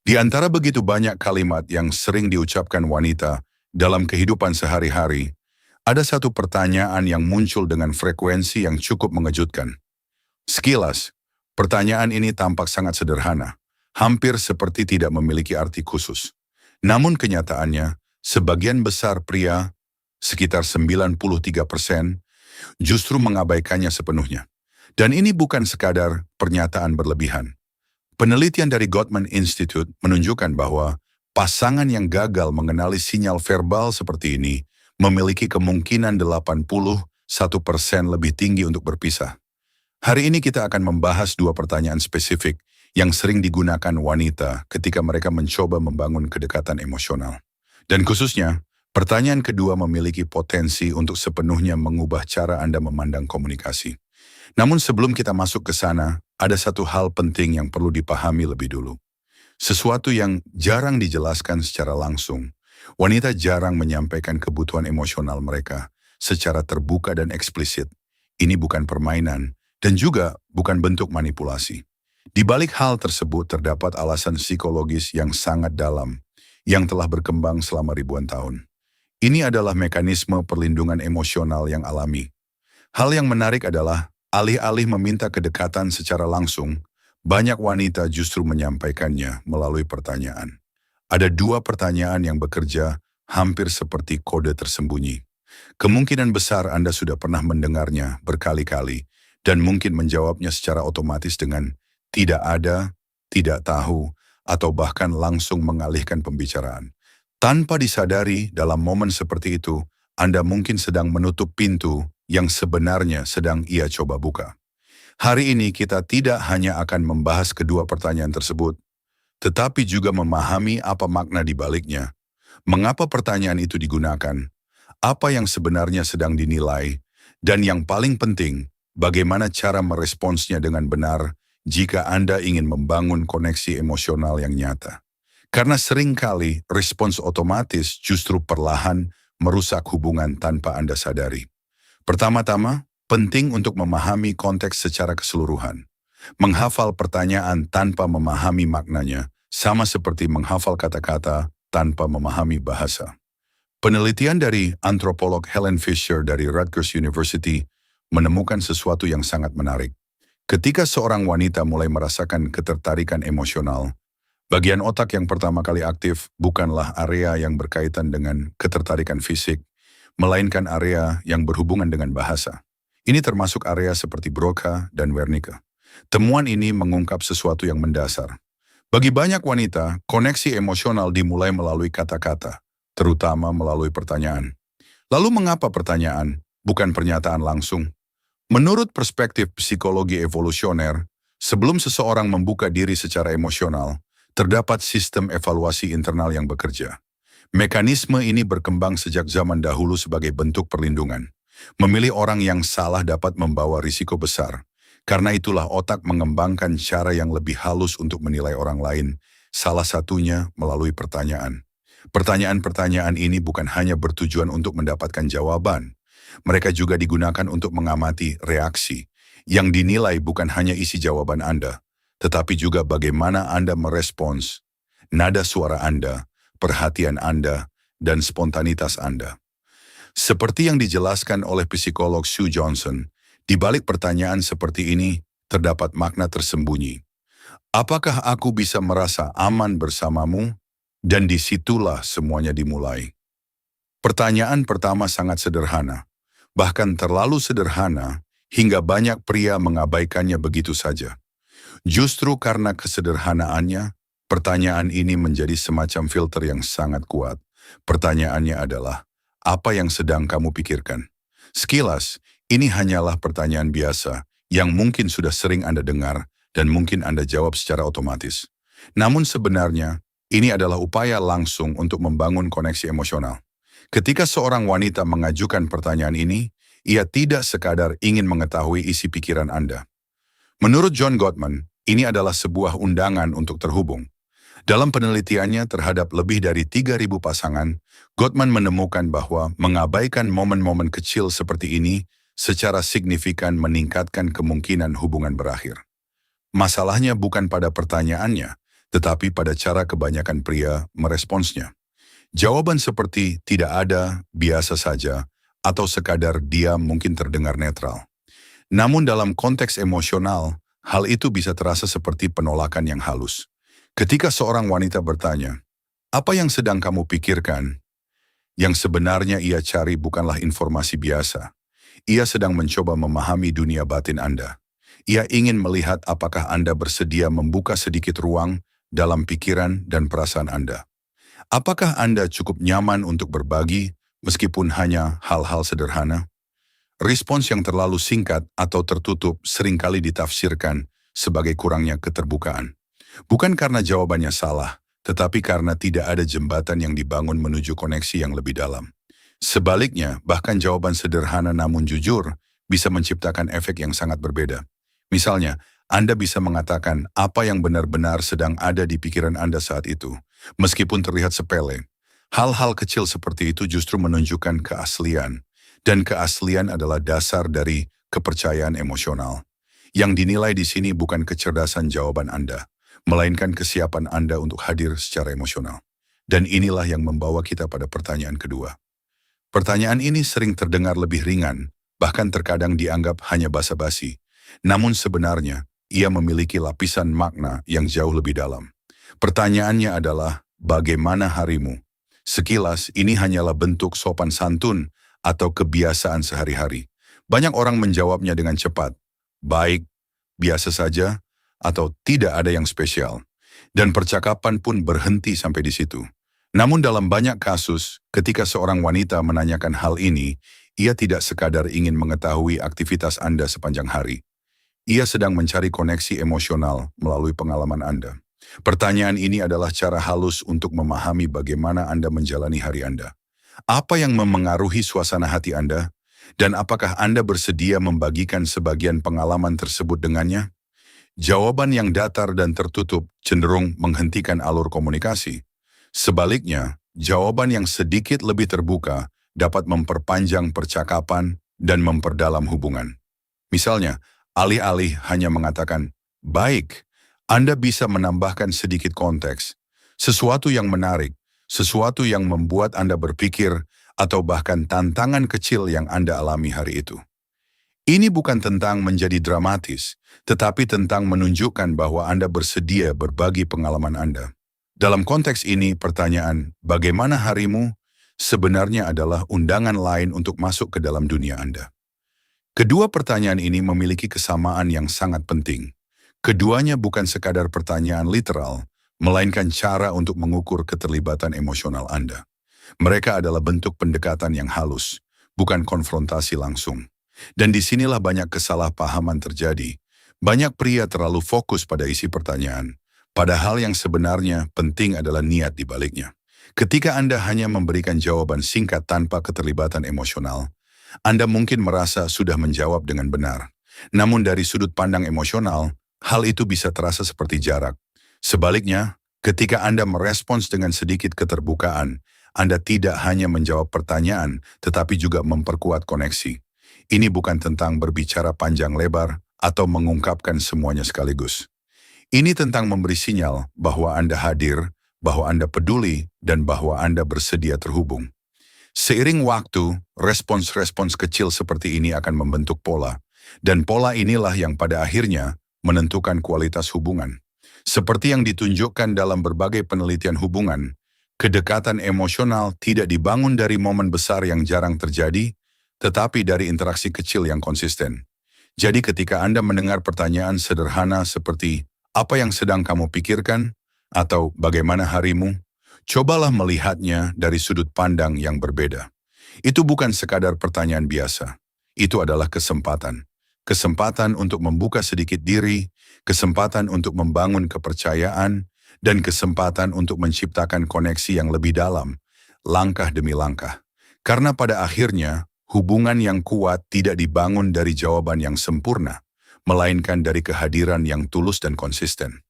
Di antara begitu banyak kalimat yang sering diucapkan wanita dalam kehidupan sehari-hari, ada satu pertanyaan yang muncul dengan frekuensi yang cukup mengejutkan. Sekilas, pertanyaan ini tampak sangat sederhana, hampir seperti tidak memiliki arti khusus. Namun kenyataannya, sebagian besar pria, sekitar 93%, justru mengabaikannya sepenuhnya. Dan ini bukan sekadar pernyataan berlebihan. Penelitian dari Gottman Institute menunjukkan bahwa pasangan yang gagal mengenali sinyal verbal seperti ini memiliki kemungkinan 81% lebih tinggi untuk berpisah. Hari ini kita akan membahas dua pertanyaan spesifik yang sering digunakan wanita ketika mereka mencoba membangun kedekatan emosional. Dan khususnya, pertanyaan kedua memiliki potensi untuk sepenuhnya mengubah cara Anda memandang komunikasi. Namun sebelum kita masuk ke sana, ada satu hal penting yang perlu dipahami lebih dulu. Sesuatu yang jarang dijelaskan secara langsung. Wanita jarang menyampaikan kebutuhan emosional mereka secara terbuka dan eksplisit. Ini bukan permainan dan juga bukan bentuk manipulasi. Di balik hal tersebut terdapat alasan psikologis yang sangat dalam yang telah berkembang selama ribuan tahun. Ini adalah mekanisme perlindungan emosional yang alami. Hal yang menarik adalah alih-alih meminta kedekatan secara langsung, banyak wanita justru menyampaikannya melalui pertanyaan. Ada dua pertanyaan yang bekerja hampir seperti kode tersembunyi. Kemungkinan besar Anda sudah pernah mendengarnya berkali-kali dan mungkin menjawabnya secara otomatis dengan tidak ada, tidak tahu, atau bahkan langsung mengalihkan pembicaraan. Tanpa disadari dalam momen seperti itu, Anda mungkin sedang menutup pintu yang sebenarnya sedang ia coba buka. Hari ini kita tidak hanya akan membahas kedua pertanyaan tersebut, tetapi juga memahami apa makna di baliknya, mengapa pertanyaan itu digunakan, apa yang sebenarnya sedang dinilai, dan yang paling penting, bagaimana cara meresponsnya dengan benar jika Anda ingin membangun koneksi emosional yang nyata. Karena seringkali respons otomatis justru perlahan merusak hubungan tanpa Anda sadari. Pertama-tama, penting untuk memahami konteks secara keseluruhan. Menghafal pertanyaan tanpa memahami maknanya, sama seperti menghafal kata-kata tanpa memahami bahasa. Penelitian dari antropolog Helen Fisher dari Rutgers University menemukan sesuatu yang sangat menarik. Ketika seorang wanita mulai merasakan ketertarikan emosional, bagian otak yang pertama kali aktif bukanlah area yang berkaitan dengan ketertarikan fisik, melainkan area yang berhubungan dengan bahasa. Ini termasuk area seperti Broca dan Wernicke. Temuan ini mengungkap sesuatu yang mendasar. Bagi banyak wanita, koneksi emosional dimulai melalui kata-kata, terutama melalui pertanyaan. Lalu mengapa pertanyaan, bukan pernyataan langsung? Menurut perspektif psikologi evolusioner, sebelum seseorang membuka diri secara emosional, terdapat sistem evaluasi internal yang bekerja. Mekanisme ini berkembang sejak zaman dahulu sebagai bentuk perlindungan. Memilih orang yang salah dapat membawa risiko besar. Karena itulah otak mengembangkan cara yang lebih halus untuk menilai orang lain, salah satunya melalui pertanyaan. Pertanyaan-pertanyaan ini bukan hanya bertujuan untuk mendapatkan jawaban. Mereka juga digunakan untuk mengamati reaksi, yang dinilai bukan hanya isi jawaban Anda, tetapi juga bagaimana Anda merespons, nada suara Anda, perhatian Anda, dan spontanitas Anda. Seperti yang dijelaskan oleh psikolog Sue Johnson, di balik pertanyaan seperti ini terdapat makna tersembunyi. Apakah aku bisa merasa aman bersamamu? Dan disitulah semuanya dimulai. Pertanyaan pertama sangat sederhana, bahkan terlalu sederhana hingga banyak pria mengabaikannya begitu saja. Justru karena kesederhanaannya, pertanyaan ini menjadi semacam filter yang sangat kuat. Pertanyaannya adalah, apa yang sedang kamu pikirkan? Sekilas, ini hanyalah pertanyaan biasa yang mungkin sudah sering Anda dengar dan mungkin Anda jawab secara otomatis. Namun sebenarnya, ini adalah upaya langsung untuk membangun koneksi emosional. Ketika seorang wanita mengajukan pertanyaan ini, ia tidak sekadar ingin mengetahui isi pikiran Anda. Menurut John Gottman, ini adalah sebuah undangan untuk terhubung. Dalam penelitiannya terhadap lebih dari 3.000 pasangan, Gottman menemukan bahwa mengabaikan momen-momen kecil seperti ini secara signifikan meningkatkan kemungkinan hubungan berakhir. Masalahnya bukan pada pertanyaannya, tetapi pada cara kebanyakan pria meresponsnya. Jawaban seperti tidak ada, biasa saja, atau sekadar diam mungkin terdengar netral. Namun dalam konteks emosional, hal itu bisa terasa seperti penolakan yang halus. Ketika seorang wanita bertanya, "Apa yang sedang kamu pikirkan?" Yang sebenarnya ia cari bukanlah informasi biasa. Ia sedang mencoba memahami dunia batin Anda. Ia ingin melihat apakah Anda bersedia membuka sedikit ruang dalam pikiran dan perasaan Anda. Apakah Anda cukup nyaman untuk berbagi meskipun hanya hal-hal sederhana? Respons yang terlalu singkat atau tertutup seringkali ditafsirkan sebagai kurangnya keterbukaan. Bukan karena jawabannya salah, tetapi karena tidak ada jembatan yang dibangun menuju koneksi yang lebih dalam. Sebaliknya, bahkan jawaban sederhana namun jujur bisa menciptakan efek yang sangat berbeda. Misalnya, Anda bisa mengatakan apa yang benar-benar sedang ada di pikiran Anda saat itu, meskipun terlihat sepele. Hal-hal kecil seperti itu justru menunjukkan keaslian, dan keaslian adalah dasar dari kepercayaan emosional. Yang dinilai di sini bukan kecerdasan jawaban Anda, melainkan kesiapan Anda untuk hadir secara emosional. Dan inilah yang membawa kita pada pertanyaan kedua. Pertanyaan ini sering terdengar lebih ringan, bahkan terkadang dianggap hanya basa-basi. Namun sebenarnya, ia memiliki lapisan makna yang jauh lebih dalam. Pertanyaannya adalah, bagaimana harimu? Sekilas, ini hanyalah bentuk sopan santun atau kebiasaan sehari-hari. Banyak orang menjawabnya dengan cepat, baik, biasa saja, atau tidak ada yang spesial. Dan percakapan pun berhenti sampai di situ. Namun dalam banyak kasus, ketika seorang wanita menanyakan hal ini, ia tidak sekadar ingin mengetahui aktivitas Anda sepanjang hari. Ia sedang mencari koneksi emosional melalui pengalaman Anda. Pertanyaan ini adalah cara halus untuk memahami bagaimana Anda menjalani hari Anda. Apa yang memengaruhi suasana hati Anda? Dan apakah Anda bersedia membagikan sebagian pengalaman tersebut dengannya? Jawaban yang datar dan tertutup cenderung menghentikan alur komunikasi. Sebaliknya, jawaban yang sedikit lebih terbuka dapat memperpanjang percakapan dan memperdalam hubungan. Misalnya, alih-alih hanya mengatakan, baik, Anda bisa menambahkan sedikit konteks, sesuatu yang menarik, sesuatu yang membuat Anda berpikir, atau bahkan tantangan kecil yang Anda alami hari itu. Ini bukan tentang menjadi dramatis, tetapi tentang menunjukkan bahwa Anda bersedia berbagi pengalaman Anda. Dalam konteks ini, pertanyaan, bagaimana harimu, sebenarnya adalah undangan lain untuk masuk ke dalam dunia Anda. Kedua pertanyaan ini memiliki kesamaan yang sangat penting. Keduanya bukan sekadar pertanyaan literal, melainkan cara untuk mengukur keterlibatan emosional Anda. Mereka adalah bentuk pendekatan yang halus, bukan konfrontasi langsung. Dan disinilah banyak kesalahpahaman terjadi. Banyak pria terlalu fokus pada isi pertanyaan, padahal yang sebenarnya penting adalah niat di baliknya. Ketika Anda hanya memberikan jawaban singkat tanpa keterlibatan emosional, Anda mungkin merasa sudah menjawab dengan benar. Namun dari sudut pandang emosional, hal itu bisa terasa seperti jarak. Sebaliknya, ketika Anda merespons dengan sedikit keterbukaan, Anda tidak hanya menjawab pertanyaan, tetapi juga memperkuat koneksi. Ini bukan tentang berbicara panjang lebar atau mengungkapkan semuanya sekaligus. Ini tentang memberi sinyal bahwa Anda hadir, bahwa Anda peduli, dan bahwa Anda bersedia terhubung. Seiring waktu, respons-respons kecil seperti ini akan membentuk pola, dan pola inilah yang pada akhirnya menentukan kualitas hubungan. Seperti yang ditunjukkan dalam berbagai penelitian hubungan, kedekatan emosional tidak dibangun dari momen besar yang jarang terjadi, tetapi dari interaksi kecil yang konsisten. Jadi ketika Anda mendengar pertanyaan sederhana seperti, apa yang sedang kamu pikirkan? Atau bagaimana harimu? Cobalah melihatnya dari sudut pandang yang berbeda. Itu bukan sekadar pertanyaan biasa. Itu adalah kesempatan. Kesempatan untuk membuka sedikit diri, kesempatan untuk membangun kepercayaan, dan kesempatan untuk menciptakan koneksi yang lebih dalam, langkah demi langkah. Karena pada akhirnya, hubungan yang kuat tidak dibangun dari jawaban yang sempurna, melainkan dari kehadiran yang tulus dan konsisten.